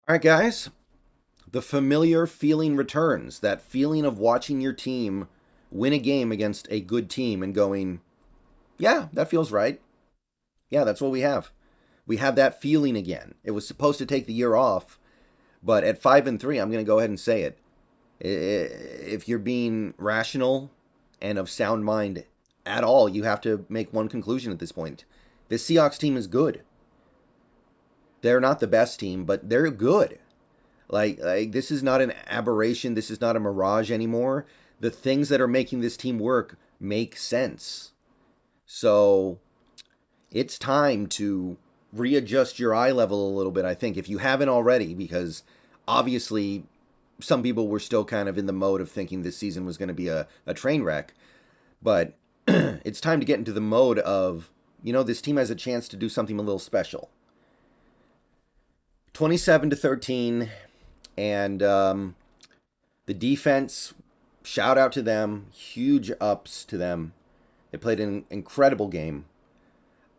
All right, guys. The familiar feeling returns. That feeling of watching your team win a game against a good team and going, yeah, that feels right. Yeah, that's what we have. We have that feeling again. It was supposed to take the year off, but at 5-3, I'm going to go ahead and say it. If you're being rational and of sound mind at all, you have to make one conclusion at this point. This Seahawks team is good. They're not the best team, but they're good. Like this is not an aberration. This is not a mirage anymore. The things that are making this team work make sense. So it's time to readjust your eye level a little bit, I think, if you haven't already, because obviously some people were still kind of in the mode of thinking this season was going to be a train wreck. But it's time to get into the mode of, this team has a chance to do something a little special. 27-13, and the defense, shout out to them, huge ups to them. They played an incredible game.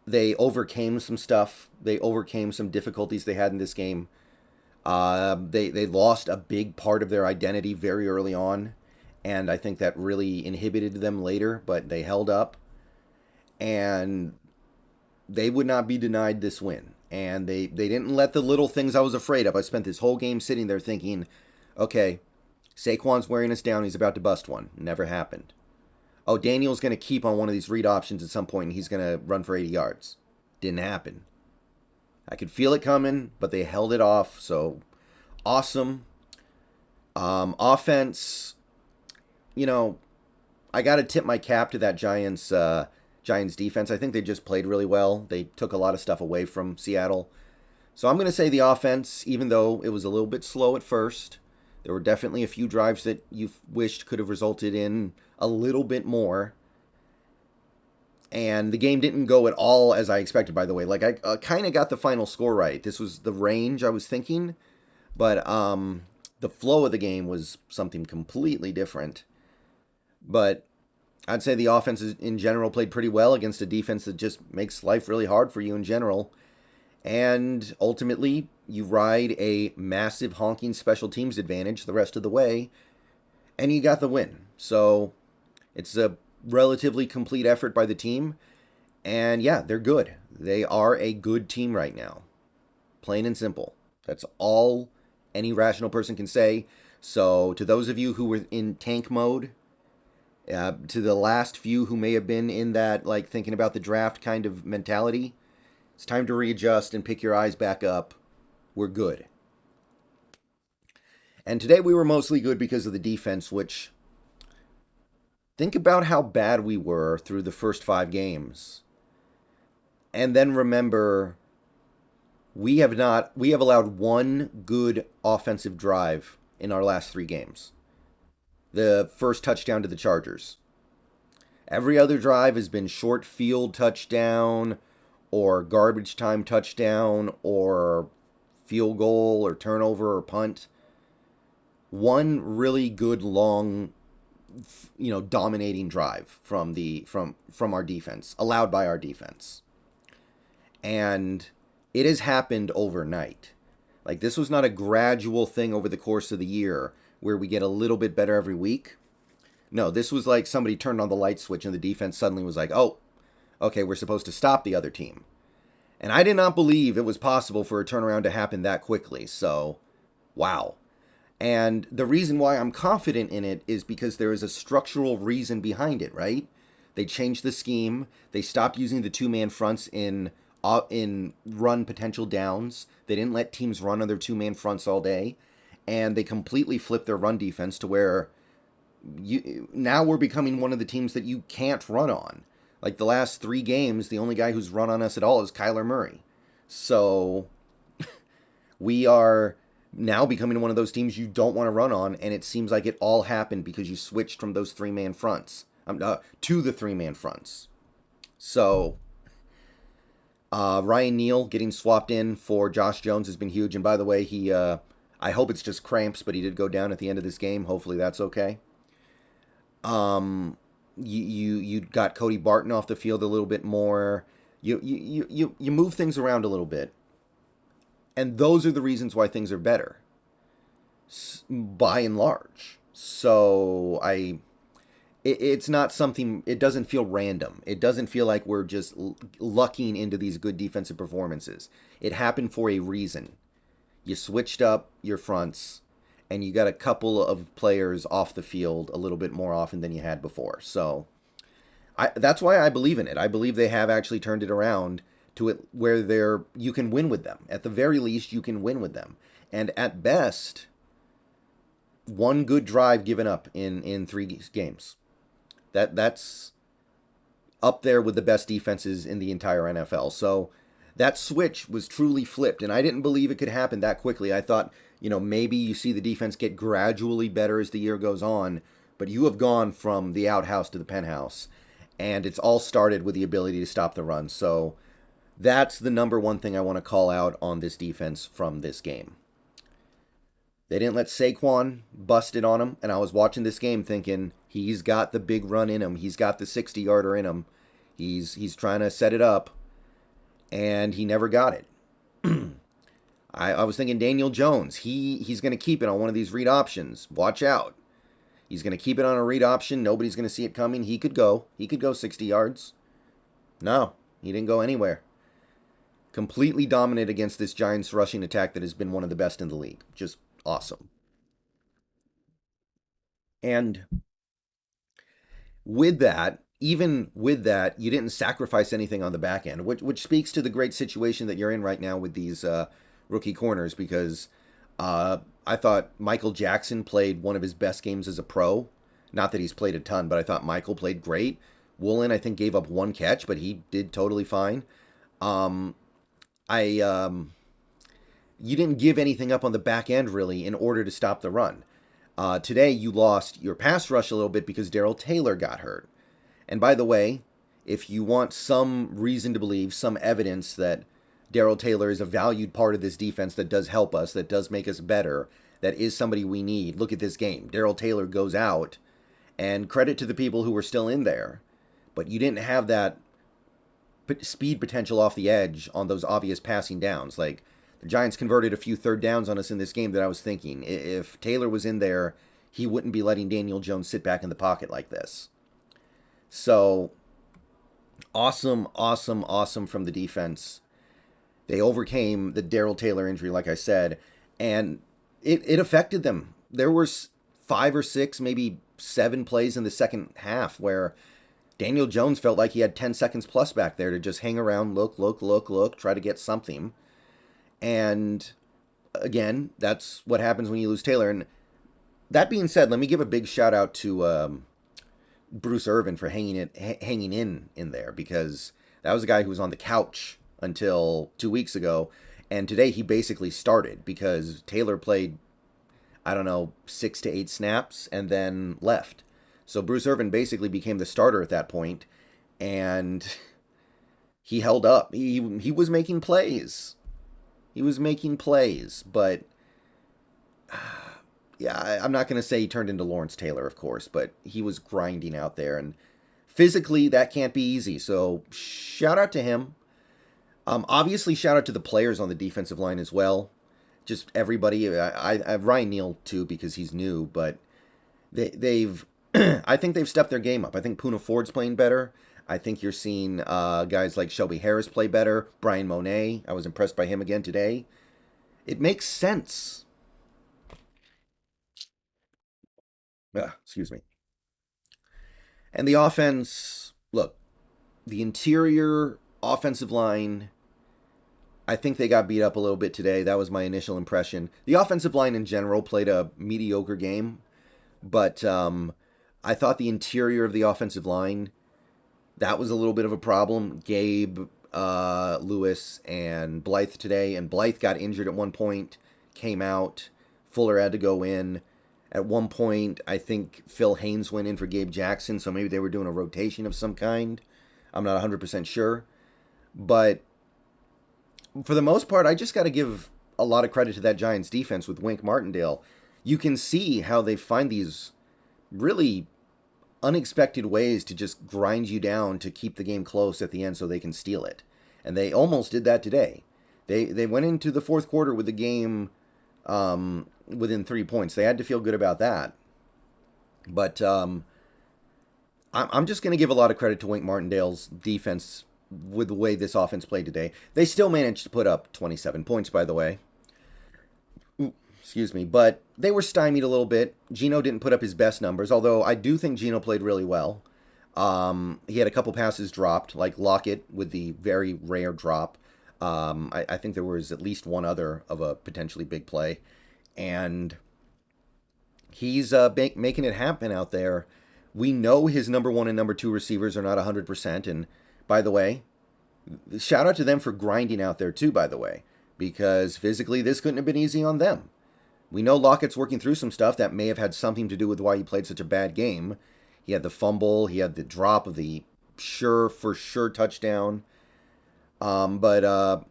They overcame some stuff. They overcame some difficulties they had in this game. They lost a big part of their identity very early on, and I think that really inhibited them later, but they held up, and they would not be denied this win. And they didn't let the little things I was afraid of. I spent this whole game sitting there thinking, okay, Saquon's wearing us down. He's about to bust one. Never happened. Oh, Daniel's going to keep on one of these read options at some point and he's going to run for 80 yards. Didn't happen. I could feel it coming, but they held it off. So awesome. Offense, I got to tip my cap to that Giants defense. I think they just played really well. They took a lot of stuff away from Seattle. So I'm going to say the offense, even though it was a little bit slow at first, there were definitely a few drives that you wished could have resulted in a little bit more. And the game didn't go at all as I expected, by the way. Like, I kind of got the final score right. This was the range I was thinking, but the flow of the game was something completely different. But I'd say the offense in general played pretty well against a defense that just makes life really hard for you in general. And ultimately, you ride a massive honking special teams advantage the rest of the way, and you got the win. So it's a relatively complete effort by the team. And yeah, they're good. They are a good team right now. Plain and simple. That's all any rational person can say. So to those of you who were in tank mode, to the last few who may have been in that, like, thinking about the draft kind of mentality, it's time to readjust and pick your eyes back up. We're good. And today we were mostly good because of the defense, which, think about how bad we were through the first 5 games. And then remember, we have allowed one good offensive drive in our last 3 games. The first touchdown to the Chargers. Every other drive has been short field touchdown or garbage time touchdown or field goal or turnover or punt. One really good long, dominating drive from our defense, allowed by our defense. And it has happened overnight. Like, this was not a gradual thing over the course of the year where we get a little bit better every week. No, this was like somebody turned on the light switch and the defense suddenly was like, oh, okay, we're supposed to stop the other team. And I did not believe it was possible for a turnaround to happen that quickly. So, wow. And the reason why I'm confident in it is because there is a structural reason behind it, right? They changed the scheme. They stopped using the two-man fronts in run potential downs. They didn't let teams run on their two-man fronts all day. And they completely flipped their run defense to where now we're becoming one of the teams that you can't run on. Like, the last 3 games, the only guy who's run on us at all is Kyler Murray. So we are now becoming one of those teams you don't want to run on, and it seems like it all happened because you switched from those 3-man fronts to the 3-man fronts. So Ryan Neal getting swapped in for Josh Jones has been huge. And by the way, I hope it's just cramps, but he did go down at the end of this game. Hopefully that's okay. You got Cody Barton off the field a little bit more. You move things around a little bit. And those are the reasons why things are better, by and large. So it's not something, it doesn't feel random. It doesn't feel like we're just lucking into these good defensive performances. It happened for a reason. You switched up your fronts, and you got a couple of players off the field a little bit more often than you had before. So that's why I believe in it. I believe they have actually turned it around to it where you can win with them. At the very least, you can win with them. And at best, one good drive given up in 3 games. That's up there with the best defenses in the entire NFL. So that switch was truly flipped, and I didn't believe it could happen that quickly. I thought, maybe you see the defense get gradually better as the year goes on, but you have gone from the outhouse to the penthouse, and it's all started with the ability to stop the run. So that's the number one thing I want to call out on this defense from this game. They didn't let Saquon bust it on him, and I was watching this game thinking, he's got the big run in him. He's got the 60-yarder in him. He's trying to set it up, and he never got it. I was thinking Daniel Jones, he's going to keep it on one of these read options. Watch out. He's going to keep it on a read option. Nobody's going to see it coming. He could go 60 yards. No, he didn't go anywhere. Completely dominant against this Giants rushing attack that has been one of the best in the league. Just awesome. And even with that, you didn't sacrifice anything on the back end, which speaks to the great situation that you're in right now with these rookie corners, because I thought Michael Jackson played one of his best games as a pro. Not that he's played a ton, but I thought Michael played great. Woolen, I think, gave up 1 catch, but he did totally fine. You didn't give anything up on the back end, really, in order to stop the run. Today, you lost your pass rush a little bit because Darrell Taylor got hurt. And by the way, if you want some reason to believe, some evidence that Darrell Taylor is a valued part of this defense that does help us, that does make us better, that is somebody we need, look at this game. Darrell Taylor goes out, and credit to the people who were still in there, but you didn't have that speed potential off the edge on those obvious passing downs. Like, the Giants converted a few third downs on us in this game that I was thinking, if Taylor was in there, he wouldn't be letting Daniel Jones sit back in the pocket like this. So, awesome from the defense. They overcame the Darrell Taylor injury, like I said, and it affected them. There were 5 or 6, maybe 7 plays in the second half where Daniel Jones felt like he had 10 seconds plus back there to just hang around, look, try to get something. And again, that's what happens when you lose Taylor. And that being said, let me give a big shout out to Bruce Irvin for hanging in there, because that was a guy who was on the couch until 2 weeks ago, and today he basically started because Taylor played, 6 to 8 snaps and then left. So Bruce Irvin basically became the starter at that point, and he held up. He was making plays. But yeah, I'm not going to say he turned into Lawrence Taylor, of course, but he was grinding out there, and physically that can't be easy. So shout out to him. Obviously, shout out to the players on the defensive line as well. Just everybody. I Ryan Neal too, because he's new, but they've I think they've stepped their game up. I think Poona Ford's playing better. I think you're seeing guys like Shelby Harris play better. Brian Monet, I was impressed by him again today. It makes sense. Excuse me. And the offense, look, the interior offensive line, I think they got beat up a little bit today. That was my initial impression. The offensive line in general played a mediocre game, but I thought the interior of the offensive line, that was a little bit of a problem. Gabe, Lewis, and Blythe today, and Blythe got injured at one point, came out. Fuller had to go in. At one point, I think Phil Haynes went in for Gabe Jackson, so maybe they were doing a rotation of some kind. I'm not 100% sure. But for the most part, I just got to give a lot of credit to that Giants defense with Wink Martindale. You can see how they find these really unexpected ways to just grind you down to keep the game close at the end so they can steal it. And they almost did that today. They went into the fourth quarter with the game within 3 points. They had to feel good about that. But I'm just going to give a lot of credit to Wink Martindale's defense with the way this offense played today. They still managed to put up 27 points, by the way. Ooh, excuse me. But they were stymied a little bit. Geno didn't put up his best numbers, although I do think Geno played really well. He had a couple passes dropped, like Lockett with the very rare drop. I think there was at least one other of a potentially big play. And he's making it happen out there. We know his number one and number two receivers are not 100%. And by the way, shout out to them for grinding out there too, by the way, because physically this couldn't have been easy on them. We know Lockett's working through some stuff that may have had something to do with why he played such a bad game. He had the fumble, he had the drop of the for sure touchdown. But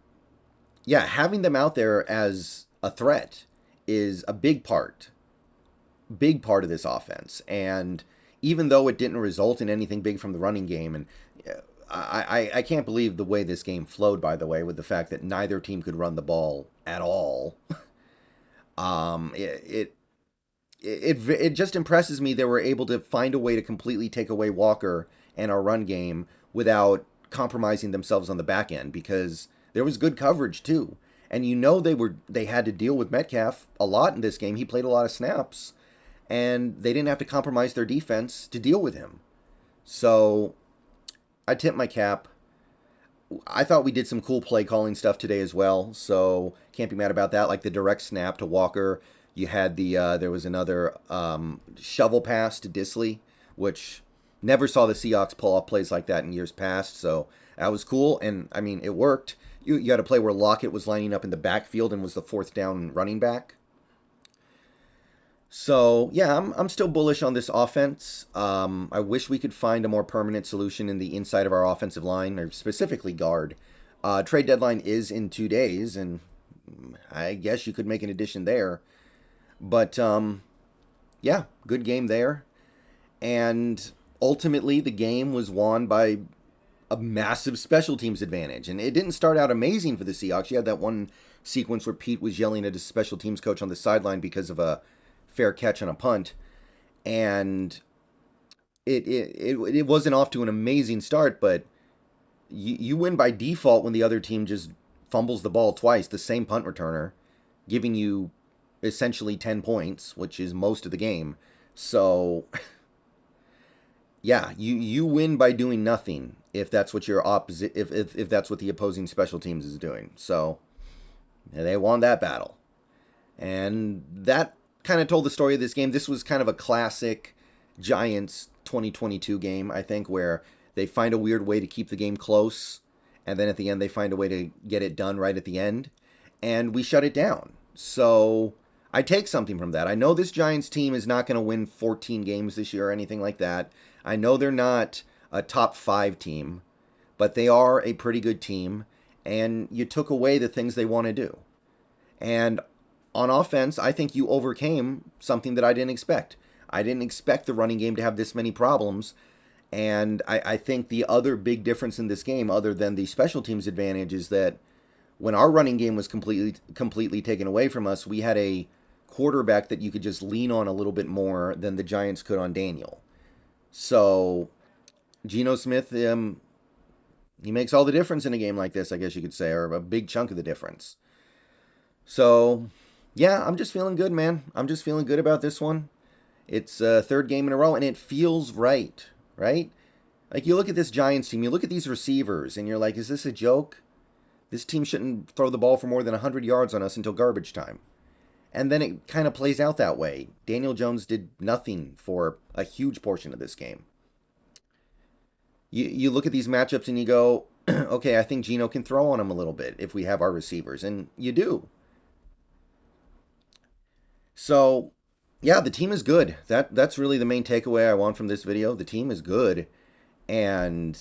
yeah, having them out there as a threat is a big part of this offense. And even though it didn't result in anything big from the running game, and I can't believe the way this game flowed, by the way, with the fact that neither team could run the ball at all. It just impresses me they were able to find a way to completely take away Walker and our run game without compromising themselves on the back end, because there was good coverage too. And you know they had to deal with Metcalf a lot in this game. He played a lot of snaps, and they didn't have to compromise their defense to deal with him. So I tip my cap. I thought we did some cool play calling stuff today as well, so can't be mad about that. Like the direct snap to Walker. You had there was another shovel pass to Disley, which never saw the Seahawks pull off plays like that in years past. So that was cool, and I mean it worked. You had a play where Lockett was lining up in the backfield and was the fourth down running back. So yeah, I'm still bullish on this offense. I wish we could find a more permanent solution in the inside of our offensive line, or specifically guard. Trade deadline is in 2 days, and I guess you could make an addition there. But yeah, good game there. And ultimately, the game was won by a massive special teams advantage. And it didn't start out amazing for the Seahawks. You had that one sequence where Pete was yelling at his special teams coach on the sideline because of a fair catch on a punt. And it wasn't off to an amazing start, but you win by default when the other team just fumbles the ball twice, the same punt returner, giving you essentially 10 points, which is most of the game. So yeah, you win by doing nothing if that's what your opposite if that's what the opposing special teams is doing. So they won that battle. And that kind of told the story of this game. This was kind of a classic Giants 2022 game, I think, where they find a weird way to keep the game close, and then at the end they find a way to get it done right at the end, and we shut it down. So I take something from that. I know this Giants team is not going to win 14 games this year or anything like that. I know they're not a top 5 team, but they are a pretty good team, and you took away the things they want to do. And on offense, I think you overcame something that I didn't expect. I didn't expect the running game to have this many problems, and I think the other big difference in this game, other than the special teams advantage, is that when our running game was completely taken away from us, we had a quarterback that you could just lean on a little bit more than the Giants could on Daniel. So Geno Smith, he makes all the difference in a game like this, I guess you could say, or a big chunk of the difference. So yeah, I'm just feeling good, man. I'm just feeling good about this one. It's a third game in a row, and it feels right? Like, you look at this Giants team, you look at these receivers, and you're like, is this a joke? This team shouldn't throw the ball for more than 100 yards on us until garbage time. And then it kind of plays out that way. Daniel Jones did nothing for a huge portion of this game. You look at these matchups and you go, okay, I think Geno can throw on him a little bit if we have our receivers. And you do. So, yeah, the team is good. That's really the main takeaway I want from this video. The team is good. And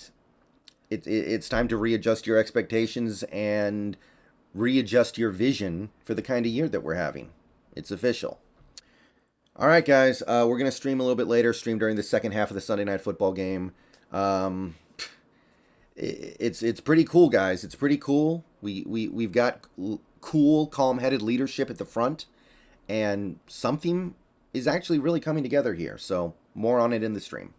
it's time to readjust your expectations and readjust your vision for the kind of year that we're having. It's official. All right, guys, we're going to stream a little bit later, stream during the second half of the Sunday Night Football game. It's pretty cool, guys. It's pretty cool. We've got cool, calm-headed leadership at the front, and something is actually really coming together here. So more on it in the stream.